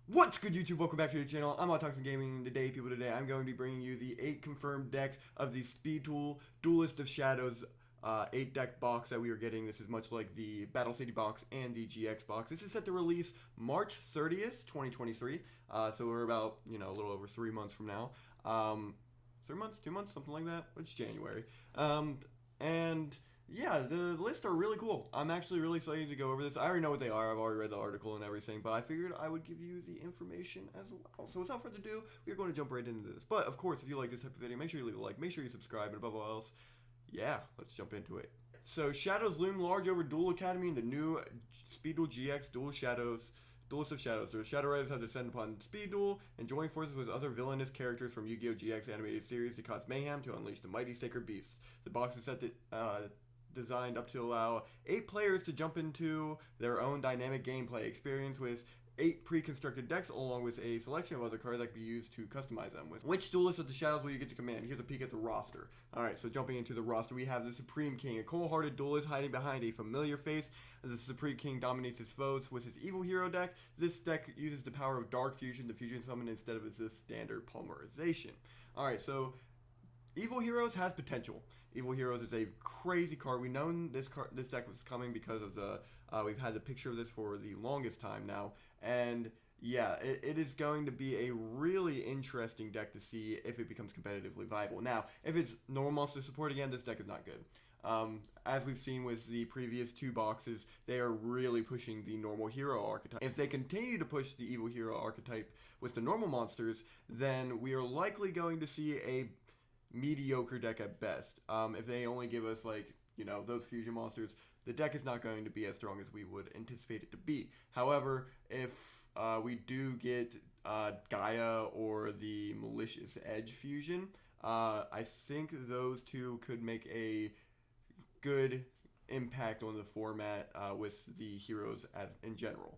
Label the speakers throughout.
Speaker 1: What's good, YouTube? Welcome back to the channel. I'm Toxic Gaming. Today, I'm going to be bringing you the 8 confirmed decks of the Speed Tool Duelist of Shadows 8 deck box that we are getting. This is much like the Battle City box and the GX box. This is set to release March 30th, 2023. So we're about, a little over 3 months from now. 3 months, 2 months, something like that. It's January. And yeah, the lists are really cool. I'm actually really excited to go over this. I already know what they are. I've already read the article and everything, but I figured I would give you the information as well. So without further ado, we're going to jump right into this. But of course, if you like this type of video, make sure you leave a like, make sure you subscribe, and above all else, yeah, let's jump into it. So shadows loom large over Duel Academy and the new Speed Duel GX Duelist of Shadows. The Shadow Riders have descended upon Speed Duel and joined forces with other villainous characters from Yu-Gi-Oh! GX animated series to cause mayhem to unleash the mighty sacred beasts. The box is set to designed up to allow 8 players to jump into their own dynamic gameplay experience with 8 pre-constructed decks along with a selection of other cards that can be used to customize them with. Which Duelist of the Shadows will you get to command? Here's a peek at the roster. Alright, so jumping into the roster, we have the Supreme King, a cold-hearted duelist hiding behind a familiar face. As the Supreme King dominates his foes with his Evil Hero deck, this deck uses the power of Dark Fusion to fusion summon instead of its standard polymerization. Alright, so Evil Heroes has potential. Evil Heroes is a crazy card. We've known this deck was coming because of the we've had the picture of this for the longest time now, and yeah, it is going to be a really interesting deck to see if it becomes competitively viable. Now, if it's normal monster support again, this deck is not good. As we've seen with the previous 2 boxes, they are really pushing the normal hero archetype. If they continue to push the Evil Hero archetype with the normal monsters, then we are likely going to see a mediocre deck at best. If they only give us those fusion monsters, the deck is not going to be as strong as we would anticipate it to be. However, if we do get Gaia or the Malicious Edge fusion, I think those 2 could make a good impact on the format with the heroes as in general.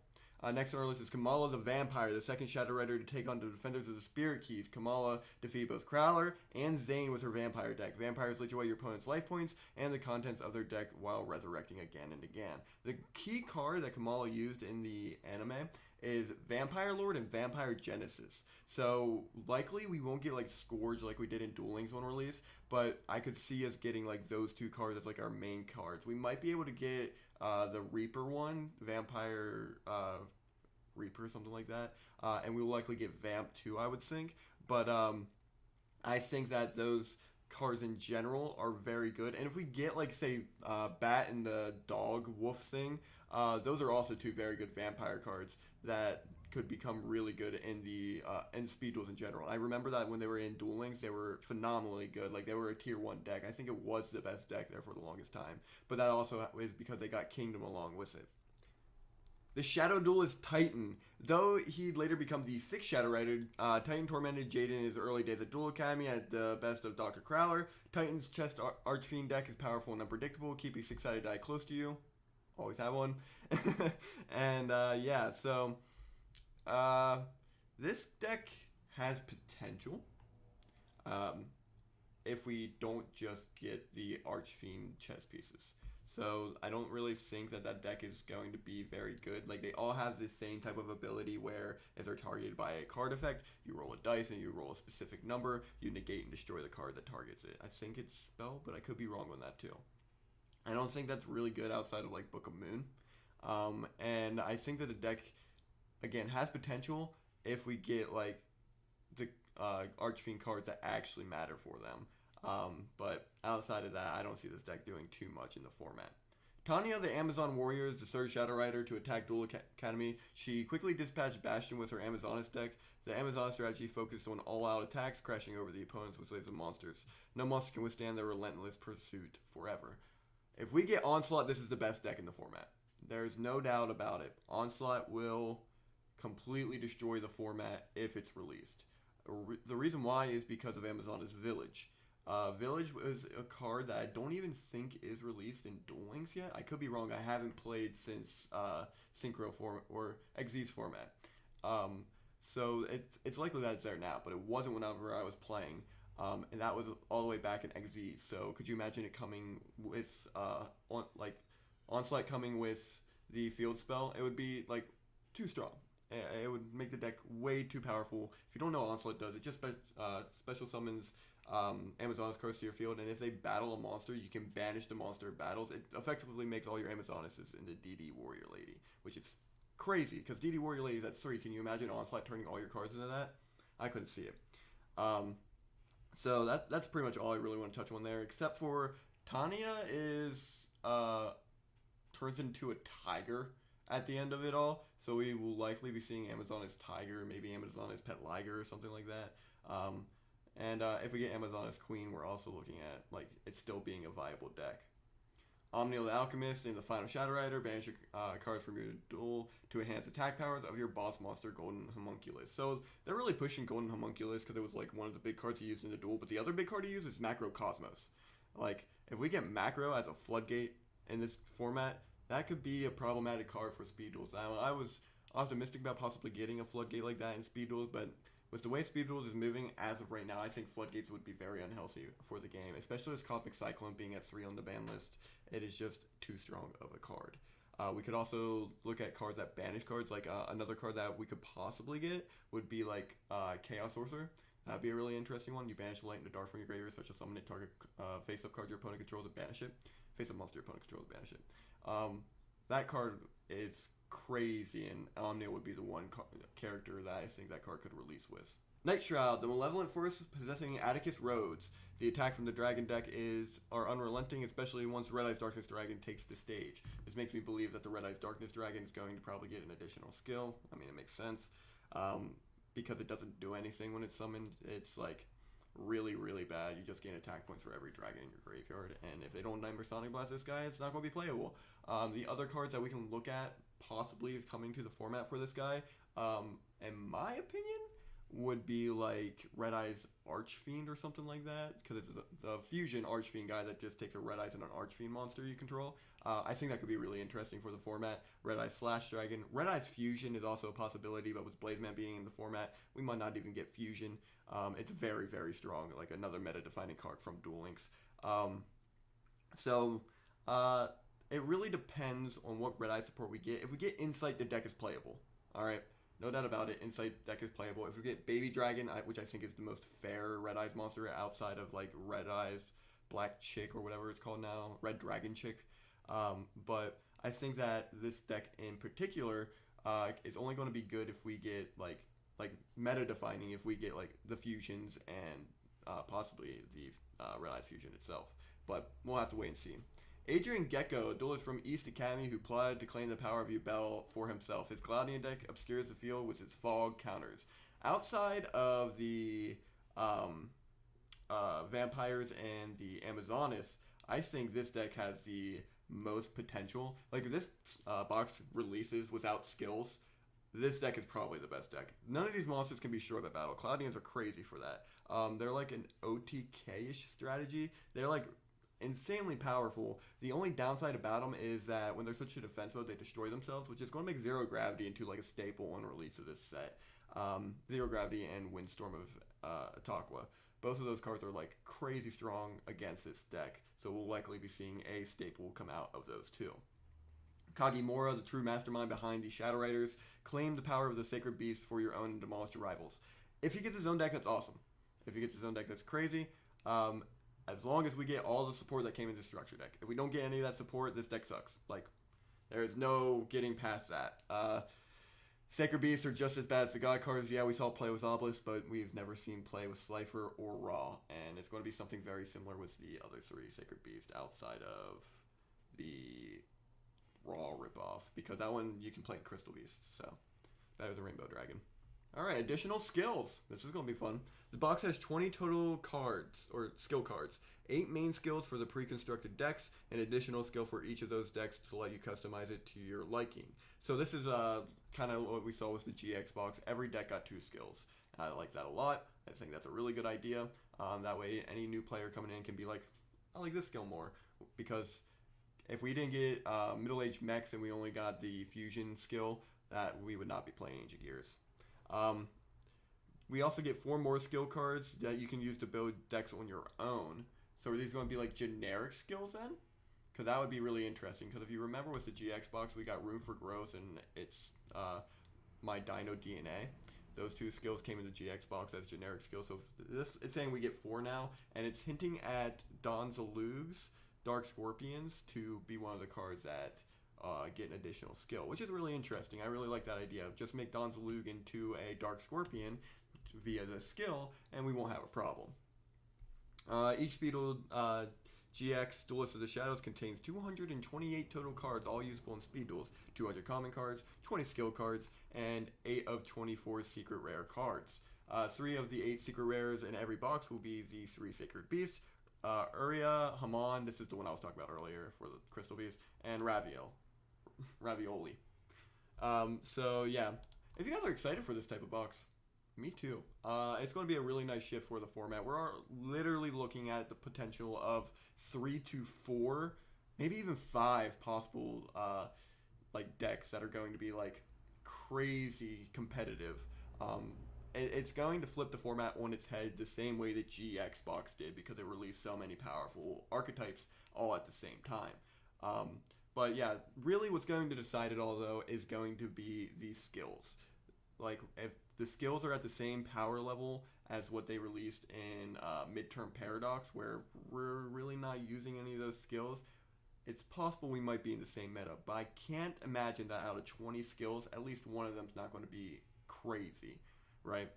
Speaker 1: Next on our list is Camula the Vampire, the second Shadow Rider to take on the Defenders of the Spirit Keys. Camula defeated both Crowler and Zane with her Vampire deck. Vampires leech away your opponent's life points and the contents of their deck while resurrecting again and again. The key card that Camula used in the anime is Vampire Lord and Vampire Genesis. So likely we won't get Scourge like we did in Duel Links on release, but I could see us getting those 2 cards as our main cards. We might be able to get the Reaper one, Vampire Reaper, something like that, and we will likely get Vamp too, I would think. But I think that those cards in general are very good, and if we get say Bat and the Dog Wolf thing, those are also 2 very good vampire cards that could become really good in the in Speed Duels in general. I remember that when they were in Duel Links, they were phenomenally good. They were a tier 1 deck. I think it was the best deck there for the longest time. But that also is because they got Kingdom along with it. The Shadow Duelist Titan. Though he'd later become the 6th Shadow Rider, Titan tormented Jaden in his early days at Duel Academy at the best of Dr. Crowler. Titan's chest Archfiend deck is powerful and unpredictable, keeping 6-sided die close to you. Always have one. And yeah, so this deck has potential if we don't just get the Archfiend chess pieces. So I don't really think that deck is going to be very good. They all have the same type of ability where if they're targeted by a card effect, you roll a dice and you roll a specific number, you negate and destroy the card that targets it. I think it's Spell, but I could be wrong on that too. I don't think that's really good outside of Book of Moon. And I think that the deck, again, has potential if we get the Archfiend cards that actually matter for them. But outside of that, I don't see this deck doing too much in the format. Tanya, the Amazon Warrior, is the 3rd Shadow Rider to attack Duel Academy. She quickly dispatched Bastion with her Amazoness deck. The Amazon strategy focused on all-out attacks, crashing over the opponents with waves of monsters. No monster can withstand their relentless pursuit forever. If we get Onslaught, this is the best deck in the format. There's no doubt about it. Onslaught will completely destroy the format if it's released. The reason why is because of Amazon's Village. Village is a card that I don't even think is released in Duel Links yet. I could be wrong. I haven't played since Synchro format or XZ's format. So it's likely that it's there now, but it wasn't whenever I was playing. And that was all the way back in XZ. So could you imagine it coming with Onslaught coming with the field spell? It would be too strong. it would make the deck way too powerful. If you don't know what Onslaught does, it just special summons Amazoness cards to your field, and if they battle a monster, you can banish the monster battles. It effectively makes all your Amazonesses into DD Warrior Lady, which is crazy, because DD Warrior Lady is at 3. Can you imagine Onslaught turning all your cards into that? I couldn't see it. So that's pretty much all I really want to touch on there, except for Tanya is turns into a tiger at the end of it all, so we will likely be seeing Amazoness Tiger, maybe Amazoness Pet Liger or something like that. And if we get Amazoness Queen, we're also looking at like it still being a viable deck. Omniel the Alchemist and the final Shadow Rider banish your cards from your duel to enhance attack powers of your boss monster, Golden Homunculus. So they're really pushing Golden Homunculus because it was like one of the big cards you used in the duel, but the other big card you use is Macro Cosmos. Like, if we get Macro as a floodgate in this format, that could be a problematic card for speed duels. I was optimistic about possibly getting a floodgate like that in speed duels, but with the way speed duels is moving as of right now, I think floodgates would be very unhealthy for the game, especially with Cosmic Cyclone being at 3 on the ban list. It is just too strong of a card. We could also look at cards that banish cards. Like another card that we could possibly get would be like Chaos Sorcerer. That'd be a really interesting one. You banish light into dark from your graveyard, special summon it, target face-up card your opponent controls to banish it. Face-up monster your opponent controls to banish it. That card is crazy, and Omniel would be the one character that I think that card could release with. Nightshroud, the malevolent force possessing Atticus Rhodes. The attack from the dragon deck are unrelenting, especially once Red Eyes Darkness Dragon takes the stage. This makes me believe that the Red Eyes Darkness Dragon is going to probably get an additional skill. I mean, it makes sense. Because it doesn't do anything when it's summoned. It's like really, really bad. You just gain attack points for every dragon in your graveyard, and if they don't Nightmare Sonic Blast this guy, it's not going to be playable. The other cards that we can look at possibly is coming to the format for this guy, in my opinion, would be like Red Eyes Archfiend or something like that, because it's the fusion Archfiend guy that just takes a Red Eyes and an Archfiend monster you control. I think that could be really interesting for the format. Red Eyes Slash Dragon. Red Eyes Fusion is also a possibility, but with Blazeman being in the format, we might not even get Fusion. It's very, very strong, like another meta-defining card from Duel Links. It really depends on what Red Eye support we get. If we get Insight, the deck is playable. Alright, no doubt about it. Insight deck is playable. If we get Baby Dragon, which I think is the most fair Red Eyes monster outside of like Red Eyes Black Chick or whatever it's called now, Red Dragon Chick. But I think that this deck in particular is only going to be good if we get like meta defining, if we get like the fusions and possibly the Red Eyes Fusion itself. But we'll have to wait and see. Adrian Gecko, a duelist from East Academy who plotted to claim the power of Yubel for himself. His Cloudian deck obscures the field with its fog counters. Outside of the vampires and the Amazonas, I think this deck has the most potential. Like, if this box releases without skills, this deck is probably the best deck. None of these monsters can be short of battle. Cloudians are crazy for that. They're like an OTK-ish strategy. They're like insanely powerful. The only downside about them is that when they're switched to defense mode, they destroy themselves, which is going to make Zero Gravity into like a staple on release of this set. Zero Gravity and Windstorm of Ataqua. Both of those cards are like crazy strong against this deck, so we'll likely be seeing a staple come out of those two. Kagimura, the true mastermind behind the Shadow Riders, claim the power of the Sacred Beast for your own and demolish your rivals. If he gets his own deck, that's awesome. If he gets his own deck, that's crazy. As long as we get all the support that came in this structure deck. If we don't get any of that support, this deck sucks. Like, there is no getting past that. Sacred Beasts are just as bad as the God cards. Yeah, we saw play with Obelisk, but we've never seen play with Slifer or Raw. And it's going to be something very similar with the other 3 Sacred Beasts outside of the Raw ripoff. Because that one you can play in Crystal Beast. So, that is a Rainbow Dragon. Alright, additional skills. This is going to be fun. The box has 20 total cards, or skill cards. 8 main skills for the pre-constructed decks, an additional skill for each of those decks to let you customize it to your liking. So this is kind of what we saw with the GX box. Every deck got 2 skills. I like that a lot. I think that's a really good idea. That way any new player coming in can be like, I like this skill more. Because if we didn't get middle-aged mechs and we only got the fusion skill, that we would not be playing Ancient Gears. We also get 4 more skill cards that you can use to build decks on your own. So are these going to be like generic skills then? Because that would be really interesting. Because if you remember with the GX box, we got Room for Growth, and it's My Dino DNA. Those 2 skills came in the GX box as generic skills. So this it's saying we get 4 now, and it's hinting at Donzalugs, Dark Scorpions, to be one of the cards that get an additional skill, which is really interesting. I really like that idea. Just make Donzalug into a Dark Scorpion via the skill, and we won't have a problem. Each Speedle GX Duelist of the Shadows contains 228 total cards, all usable in speed duels. 200 common cards, 20 skill cards, and 8 of 24 secret rare cards. 3 of the 8 secret rares in every box will be the 3 Sacred Beasts. Uria, Haman, this is the one I was talking about earlier for the Crystal Beast, and Ravioli. So yeah, if you guys are excited for this type of box, me too. It's going to be a really nice shift for the format. We're literally looking at the potential of 3 to 4, maybe even 5 possible like decks that are going to be like crazy competitive. It's going to flip the format on its head the same way that GX box did, because it released so many powerful archetypes all at the same time. But yeah, really what's going to decide it all though is going to be the skills. Like if the skills are at the same power level as what they released in Midterm Paradox, where we're really not using any of those skills, it's possible we might be in the same meta. But I can't imagine that out of 20 skills, at least one of them's not going to be crazy, right?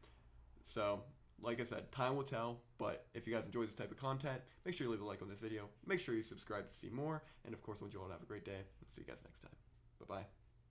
Speaker 1: So, like I said, time will tell. But if you guys enjoy this type of content, make sure you leave a like on this video. Make sure you subscribe to see more. And of course, I want you all to have a great day. See you guys next time. Bye-bye.